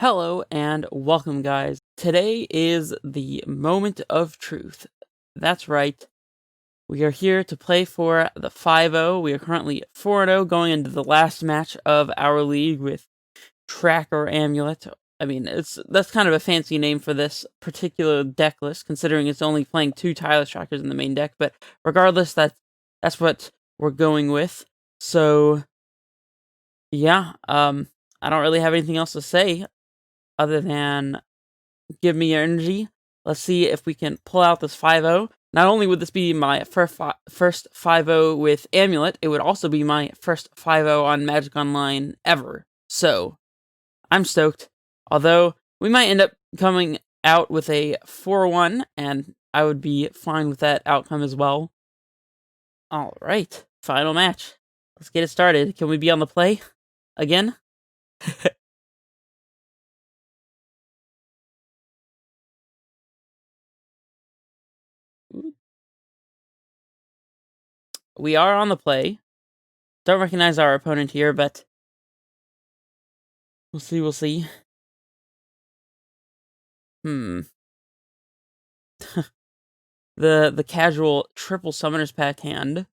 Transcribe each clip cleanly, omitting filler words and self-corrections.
Hello and welcome, guys. Today is the moment of truth. That's right. We are here to play for the 5-0. We are currently 4-0 going into the last match of our league with Tracker Amulet. I mean, that's kind of a fancy name for this particular deck list, considering it's only playing 2 Tireless Trackers in the main deck, but regardless, that's what we're going with. So, yeah, I don't really have anything else to say other than give me your energy. Let's see if we can pull out this 5-0. Not only would this be my first 5-0 with Amulet, it would also be my first 5-0 on Magic Online ever. So, I'm stoked. Although, we might end up coming out with a 4-1, and I would be fine with that outcome as well. Alright, final match. Let's get it started. Can we be on the play again? We are on the play. Don't recognize our opponent here, but we'll see. The casual triple summoners pack hand.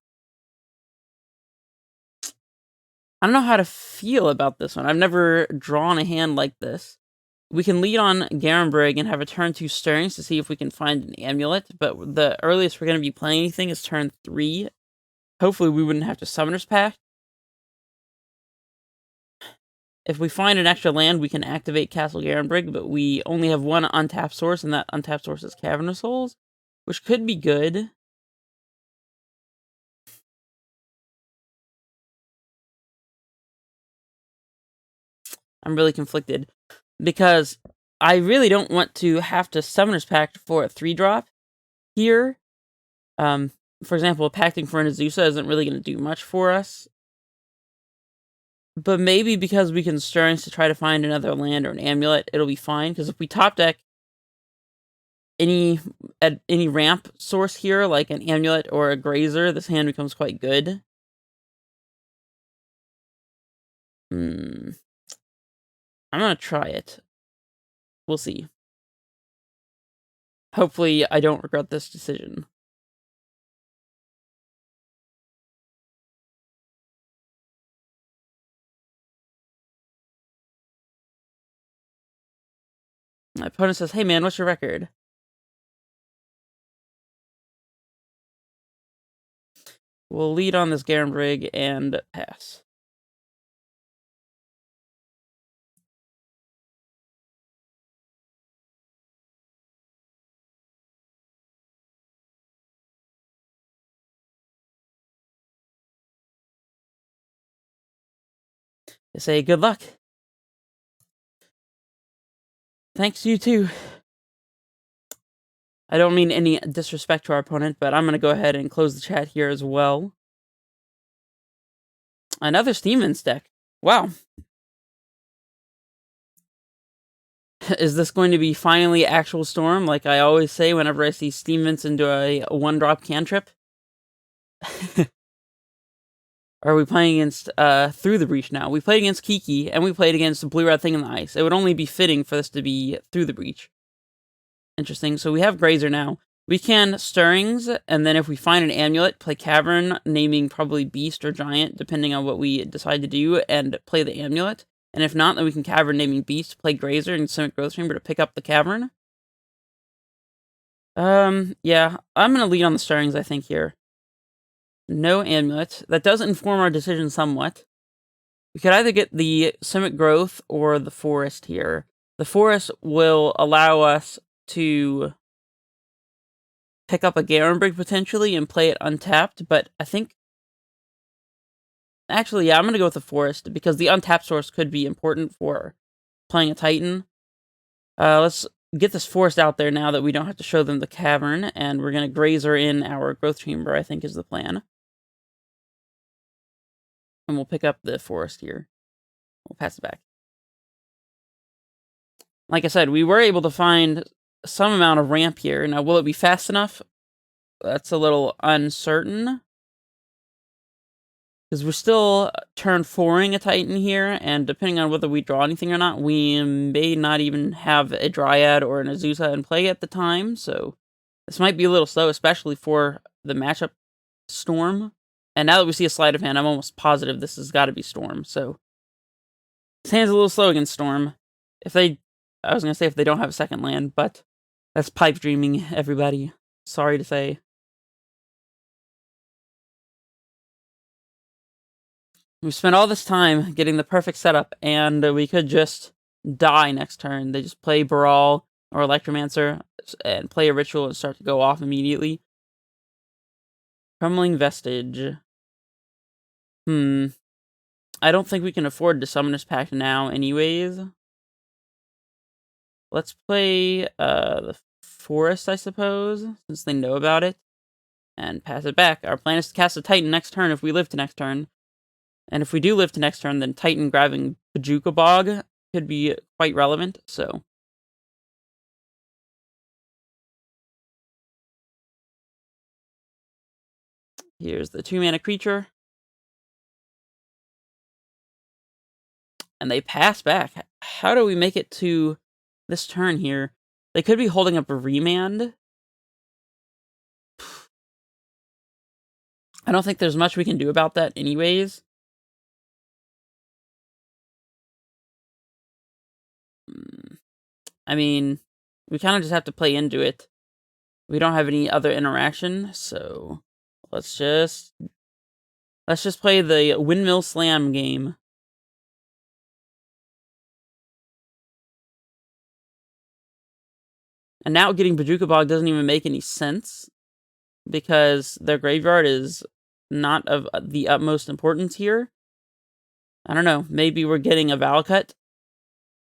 I don't know how to feel about this one. I've never drawn a hand like this. We can lead on Garenbrig and have a turn 2 Stirrings to see if we can find an amulet, but the earliest we're going to be playing anything is turn 3. Hopefully we wouldn't have to summoners pack. If we find an extra land, we can activate Castle Garenbrig, but we only have one untapped source, and that untapped source is Cavernous Souls, which could be good. I'm really conflicted, because I really don't want to have to Summoner's Pact for a 3-drop here. For example, Pacting for an Azusa isn't really going to do much for us. But maybe because we can Stirrings to try to find another land or an amulet, it'll be fine. Because if we top deck any ramp source here, like an amulet or a grazer, this hand becomes quite good. I'm gonna try it. We'll see. Hopefully, I don't regret this decision. My opponent says, "Hey man, what's your record?" We'll lead on this Garenbrig and pass. They say, "Good luck." Thanks, you too. I don't mean any disrespect to our opponent, but I'm going to go ahead and close the chat here as well. Another Steamman's deck. Wow. Is this going to be finally actual Storm, like I always say whenever I see Steamman's into a 1-drop cantrip? Are we playing against Through the Breach now? We played against Kiki, and we played against the Blue-Red Thing in the Ice. It would only be fitting for this to be Through the Breach. Interesting. So we have Grazer now. We can Stirrings, and then if we find an amulet, play Cavern, naming probably Beast or Giant, depending on what we decide to do, and play the amulet. And if not, then we can Cavern, naming Beast, play Grazer, and Simic Growth Chamber to pick up the Cavern. Yeah, I'm gonna lead on the Stirrings, I think, here. No amulet. That does inform our decision somewhat. We could either get the Simic Growth or the Forest here. The Forest will allow us to pick up a Garenbrig potentially and play it untapped, but I think... Actually, yeah, I'm going to go with the Forest, because the untapped source could be important for playing a Titan. Let's get this Forest out there now that we don't have to show them the Cavern, and we're going to Grazer in our Growth Chamber, I think is the plan. And we'll pick up the Forest here. We'll pass it back. Like I said, we were able to find some amount of ramp here. Now, will it be fast enough? That's a little uncertain. Because we're still turn 4ing a Titan here, and depending on whether we draw anything or not, we may not even have a Dryad or an Azusa in play at the time, so this might be a little slow, especially for the matchup Storm. And now that we see a sleight of hand, I'm almost positive this has got to be Storm, so this hand's a little slow against Storm. I was going to say if they don't have a second land, but that's pipe dreaming, everybody. Sorry to say. We spent all this time getting the perfect setup, and we could just die next turn. They just play Baral or Electromancer and play a Ritual and start to go off immediately. Crumbling Vestige. I don't think we can afford to summon this pack now anyways. Let's play the Forest, I suppose, since they know about it, and pass it back. Our plan is to cast a Titan next turn if we live to next turn. And if we do live to next turn, then Titan grabbing Bajuka Bog could be quite relevant, so. Here's the 2-mana creature. And they pass back. How do we make it to this turn here? They could be holding up a remand. I don't think there's much we can do about that anyways. I mean, we kind of just have to play into it. We don't have any other interaction, so let's just play the Windmill Slam game. And now getting Bajuka Bog doesn't even make any sense, because their graveyard is not of the utmost importance here. I don't know, maybe we're getting a Valakut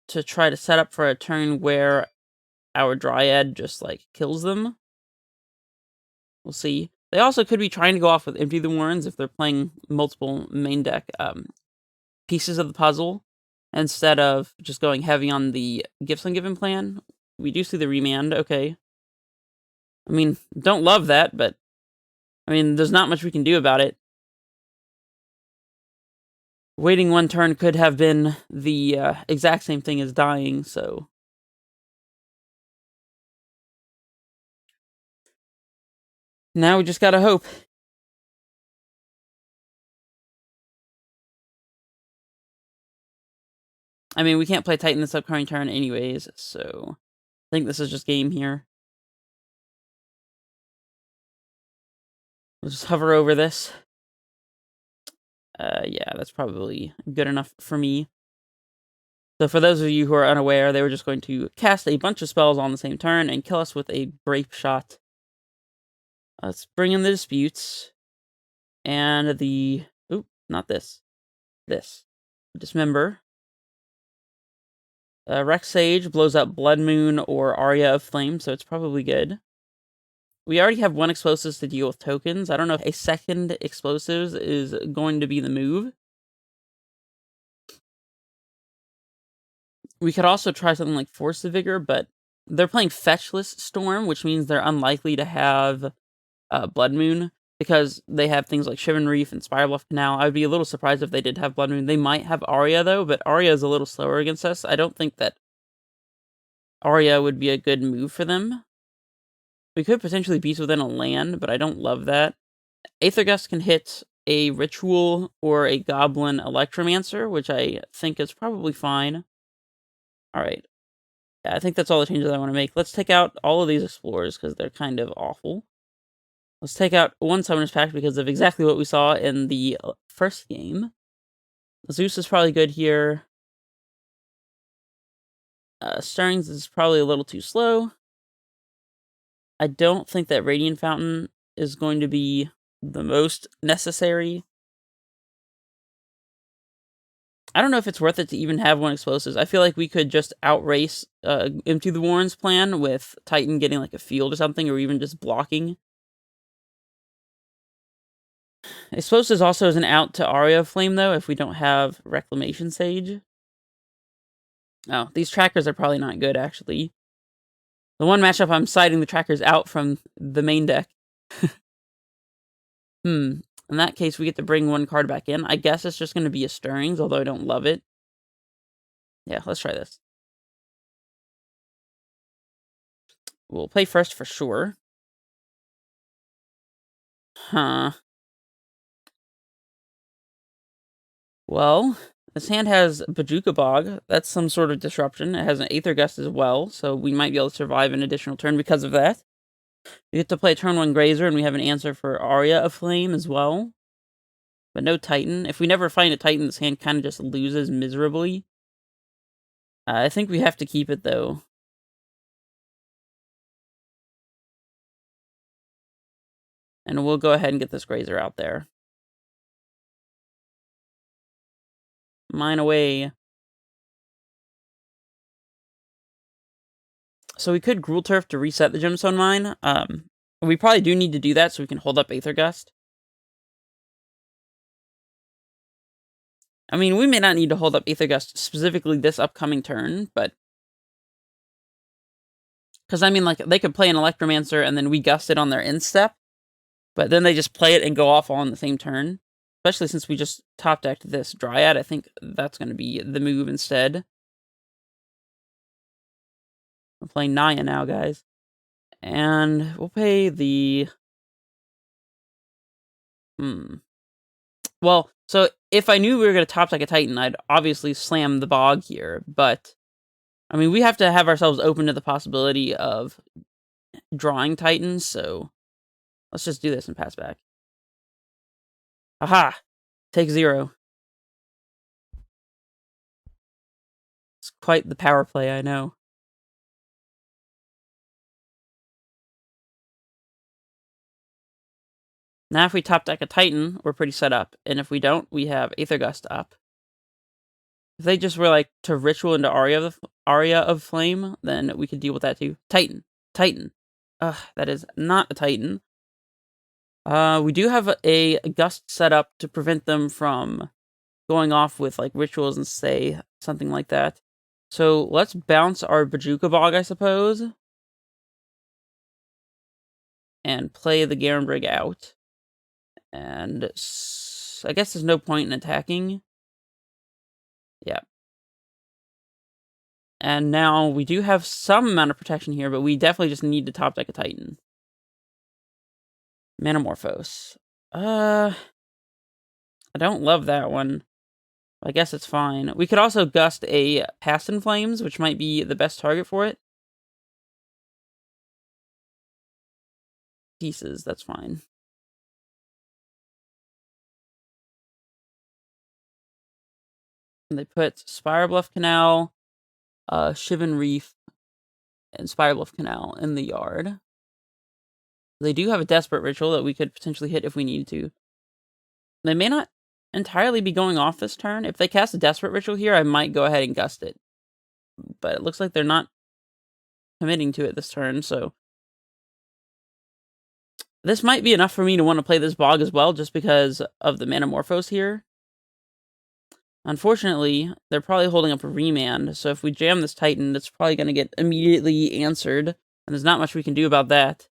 to try to set up for a turn where our Dryad just, like, kills them. We'll see. They also could be trying to go off with Empty the Warrens if they're playing multiple main deck pieces of the puzzle, instead of just going heavy on the Gifts Ungiven plan. We do see the remand, okay. I mean, don't love that, but I mean, there's not much we can do about it. Waiting one turn could have been the exact same thing as dying, so. Now we just gotta hope. I mean, we can't play Titan this upcoming turn anyways, so I think this is just game here. We'll just hover over this. Yeah, that's probably good enough for me. So for those of you who are unaware, they were just going to cast a bunch of spells on the same turn and kill us with a Grape Shot. Let's bring in the Disputes. And the... Oop, not this. This. Dismember. Rex Sage blows up Blood Moon or Aria of Flame, so it's probably good. We already have one Explosives to deal with tokens. I don't know if a second Explosives is going to be the move. We could also try something like Force of Vigor, but they're playing Fetchless Storm, which means they're unlikely to have Blood Moon, because they have things like Shivan Reef and Spirebluff Canal. I would be a little surprised if they did have Blood Moon. They might have Aria, though, but Aria is a little slower against us. I don't think that Aria would be a good move for them. We could potentially beast within a land, but I don't love that. Aether Gust can hit a Ritual or a Goblin Electromancer, which I think is probably fine. Alright. Yeah, I think that's all the changes I want to make. Let's take out all of these Explorers, because they're kind of awful. Let's take out one Summoner's Pact because of exactly what we saw in the first game. Zeus is probably good here. Stirrings is probably a little too slow. I don't think that Radiant Fountain is going to be the most necessary. I don't know if it's worth it to even have one Explosives. I feel like we could just outrace Empty the Warrens plan with Titan getting like a field or something, or even just blocking. Explosives also is an out to Aria of Flame, though, if we don't have Reclamation Sage. Oh, these trackers are probably not good, actually. The one matchup I'm citing the trackers out from the main deck. In that case, we get to bring one card back in. I guess it's just going to be a Stirrings, although I don't love it. Yeah, let's try this. We'll play first for sure. Huh. Well, this hand has Bojuka Bog. That's some sort of disruption. It has an Aether Gust as well, so we might be able to survive an additional turn because of that. We get to play turn 1 Grazer, and we have an answer for Aria of Flame as well. But no Titan. If we never find a Titan, this hand kind of just loses miserably. I think we have to keep it, though. And we'll go ahead and get this Grazer out there. Mine away. So we could Gruul Turf to reset the Gemstone Mine. We probably do need to do that so we can hold up Aether Gust. I mean, we may not need to hold up Aether Gust specifically this upcoming turn, but... Because, I mean, like, they could play an Electromancer and then we gust it on their end step, but then they just play it and go off all on the same turn. Especially since we just top-decked this Dryad, I think that's going to be the move instead. We're playing Naya now, guys. And we'll pay the... Well, so if I knew we were going to top-deck a Titan, I'd obviously slam the Bog here, but... I mean, we have to have ourselves open to the possibility of drawing Titans, so... Let's just do this and pass back. Aha! Take 0. It's quite the power play, I know. Now if we top deck a Titan, we're pretty set up. And if we don't, we have Aether Gust up. If they just were like to Ritual into Aria of Flame, then we could deal with that too. Titan. Titan. Ugh, that is not a Titan. We do have a Gust set up to prevent them from going off with like rituals and say something like that. So let's bounce our Bojuka Bog, I suppose. And play the Garenbrig out. And I guess there's no point in attacking. Yeah. And now we do have some amount of protection here, but we definitely just need to top deck a Titan. Manamorphose. I don't love that one. I guess it's fine. We could also gust a Past in Flames, which might be the best target for it. Pieces, that's fine. And they put Spirebluff Canal, Shivan Reef, and Spirebluff Canal in the yard. They do have a Desperate Ritual that we could potentially hit if we need to. They may not entirely be going off this turn. If they cast a Desperate Ritual here, I might go ahead and gust it. But it looks like they're not committing to it this turn, so... This might be enough for me to want to play this Bog as well, just because of the Manamorphose here. Unfortunately, they're probably holding up a Remand, so if we jam this Titan, it's probably going to get immediately answered, and there's not much we can do about that.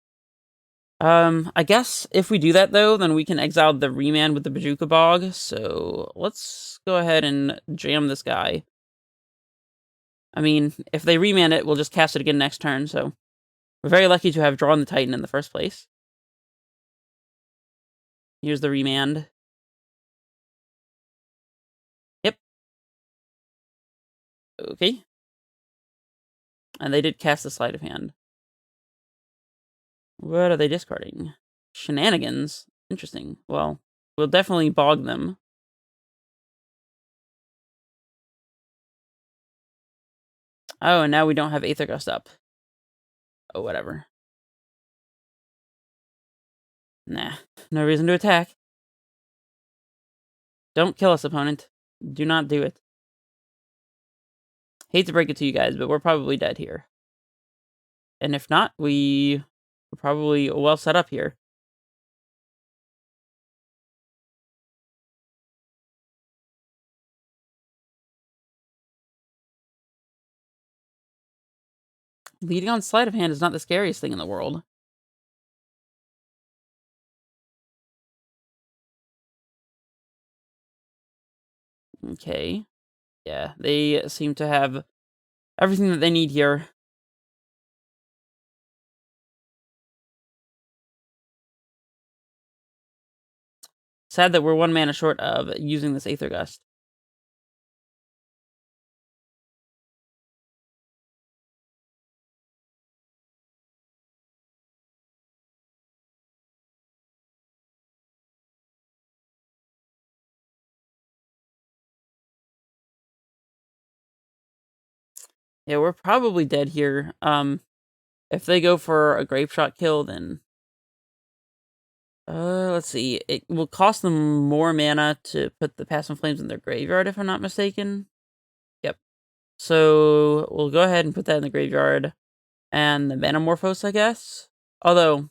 I guess if we do that, though, then we can exile the Remand with the Bojuka Bog, so let's go ahead and jam this guy. I mean, if they Remand it, we'll just cast it again next turn, so we're very lucky to have drawn the Titan in the first place. Here's the Remand. Yep. Okay. And they did cast the Sleight of Hand. What are they discarding? Shenanigans. Interesting. Well, we'll definitely bog them. Oh, and now we don't have Aether Gust up. Oh, whatever. Nah. No reason to attack. Don't kill us, opponent. Do not do it. Hate to break it to you guys, but we're probably dead here. And if not, we're probably well set up here. Leading on Sleight of Hand is not the scariest thing in the world. Okay. Yeah, they seem to have everything that they need here. Sad that we're 1 mana short of using this Aether Gust. Yeah, we're probably dead here. If they go for a Grape Shot kill, then let's see. It will cost them more mana to put the Passing Flames in their graveyard, if I'm not mistaken. Yep. So we'll go ahead and put that in the graveyard. And the Metamorphose, I guess. Although,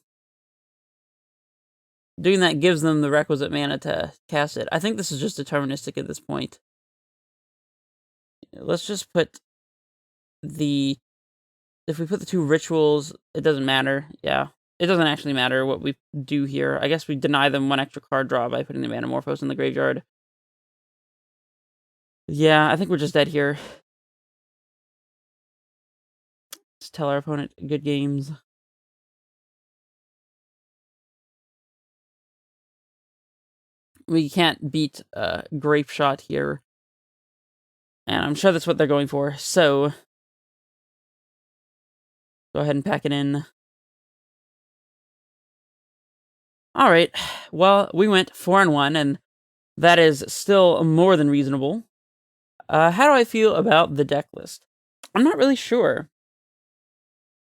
doing that gives them the requisite mana to cast it. I think this is just deterministic at this point. Let's just put the... If we put the 2 rituals, it doesn't matter. Yeah. It doesn't actually matter what we do here. I guess we deny them 1 extra card draw by putting the Metamorphose in the graveyard. Yeah, I think we're just dead here. Let's tell our opponent good games. We can't beat Grape Shot here. And I'm sure that's what they're going for. So, go ahead and pack it in. Alright, well, we went 4-1, and that is still more than reasonable. How do I feel about the deck list? I'm not really sure.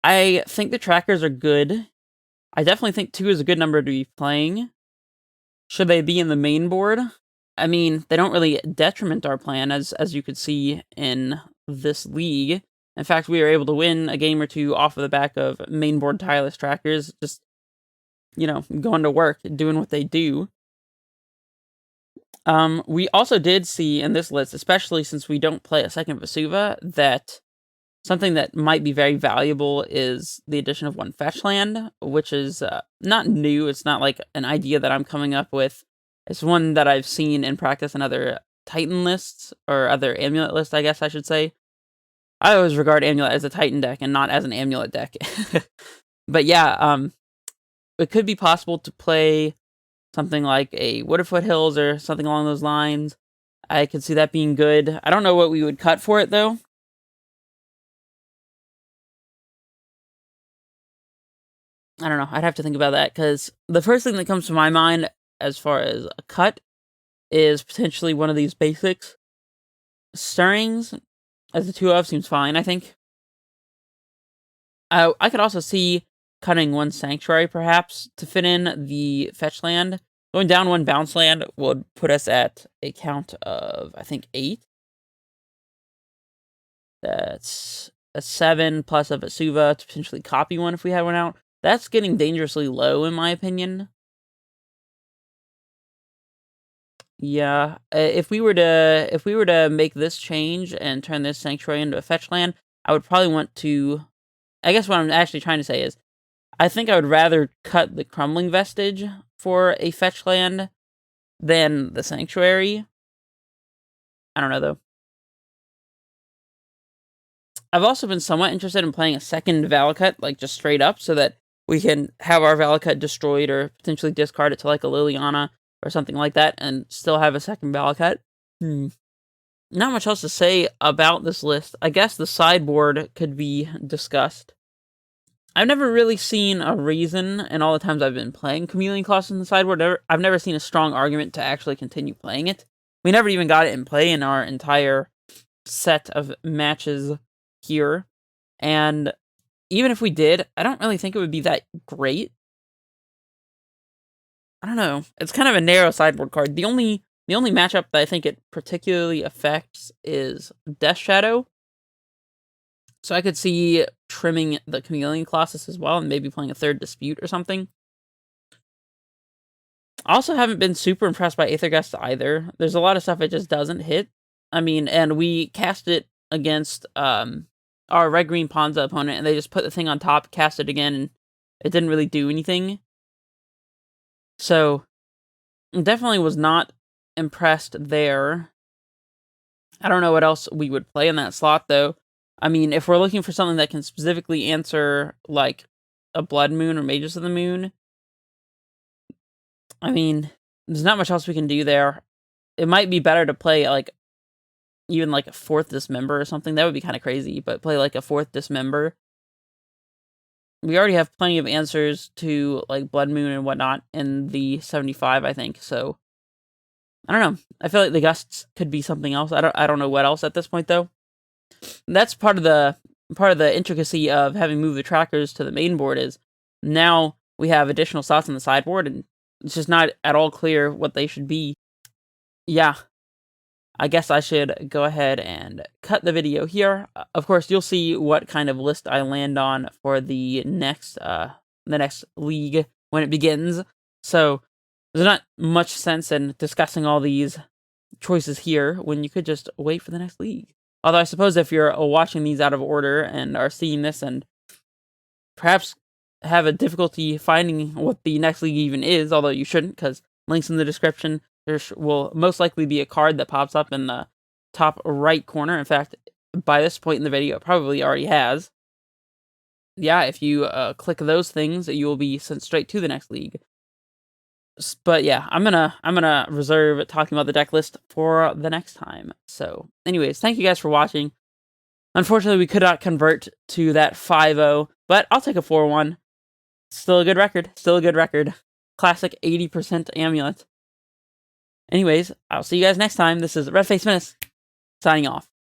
I think the trackers are good. I definitely think 2 is a good number to be playing. Should they be in the main board? I mean, they don't really detriment our plan, as you could see in this league. In fact, we were able to win a game or 2 off of the back of main board tireless trackers, just, going to work, doing what they do. We also did see in this list, especially since we don't play a second Vesuva, that something that might be very valuable is the addition of 1 fetch land, which is not new. It's not like an idea that I'm coming up with. It's one that I've seen in practice in other Titan lists, or other Amulet lists, I guess I should say. I always regard Amulet as a Titan deck and not as an Amulet deck. But yeah, it could be possible to play something like a Wooded Foothills or something along those lines. I could see that being good. I don't know what we would cut for it, though. I don't know. I'd have to think about that, because the first thing that comes to my mind as far as a cut is potentially one of these basics. Stirrings, as the 2 of, seems fine, I think. I could also see cutting 1 Sanctuary, perhaps, to fit in the fetch land. Going down 1 bounce land would put us at a count of, I think, 8. That's a 7 plus a Vesuva to potentially copy 1 if we had 1 out. That's getting dangerously low, in my opinion. Yeah, if we were to make this change and turn this Sanctuary into a fetch land, I would probably want to... I guess what I'm actually trying to say is, I think I would rather cut the Crumbling Vestige for a fetch land than the Sanctuary. I don't know, though. I've also been somewhat interested in playing a second Valakut, like, just straight up, so that we can have our Valakut destroyed or potentially discard it to, like, a Liliana or something like that, and still have a second Valakut. Not much else to say about this list. I guess the sideboard could be discussed. I've never really seen a reason, in all the times I've been playing Chameleon Colossus in the sideboard, I've never seen a strong argument to actually continue playing it. We never even got it in play in our entire set of matches here. And even if we did, I don't really think it would be that great. I don't know. It's kind of a narrow sideboard card. The only matchup that I think it particularly affects is Death Shadow. So I could see trimming the Chameleon Colossus as well, and maybe playing a third Dispute or something. I also haven't been super impressed by Aether Gust either. There's a lot of stuff it just doesn't hit. I mean, and we cast it against our red-green Ponza opponent, and they just put the thing on top, cast it again, and it didn't really do anything. So, definitely was not impressed there. I don't know what else we would play in that slot, though. I mean, if we're looking for something that can specifically answer, like, a Blood Moon or Mages of the Moon, I mean, there's not much else we can do there. It might be better to play, like, even, like, a 4th Dismember or something. That would be kind of crazy, but play, like, a 4th Dismember. We already have plenty of answers to, like, Blood Moon and whatnot in the 75, I think, so I don't know. I feel like the Gusts could be something else. I don't know what else at this point, though. That's part of the intricacy of having moved the trackers to the main board is now we have additional slots on the sideboard, and it's just not at all clear what they should be. Yeah, I guess I should go ahead and cut the video here. Of course, you'll see what kind of list I land on for the next league when it begins. So there's not much sense in discussing all these choices here when you could just wait for the next league. Although I suppose if you're watching these out of order and are seeing this and perhaps have a difficulty finding what the next league even is, although you shouldn't, because links in the description, there will most likely be a card that pops up in the top right corner. In fact, by this point in the video, it probably already has. Yeah, if you click those things, you will be sent straight to the next league. But yeah, I'm gonna reserve talking about the deck list for the next time. So, anyways, thank you guys for watching. Unfortunately, we could not convert to that 5-0, but I'll take a 4-1. Still a good record. Still a good record. Classic 80% Amulet. Anyways, I'll see you guys next time. This is Red Face Menace, signing off.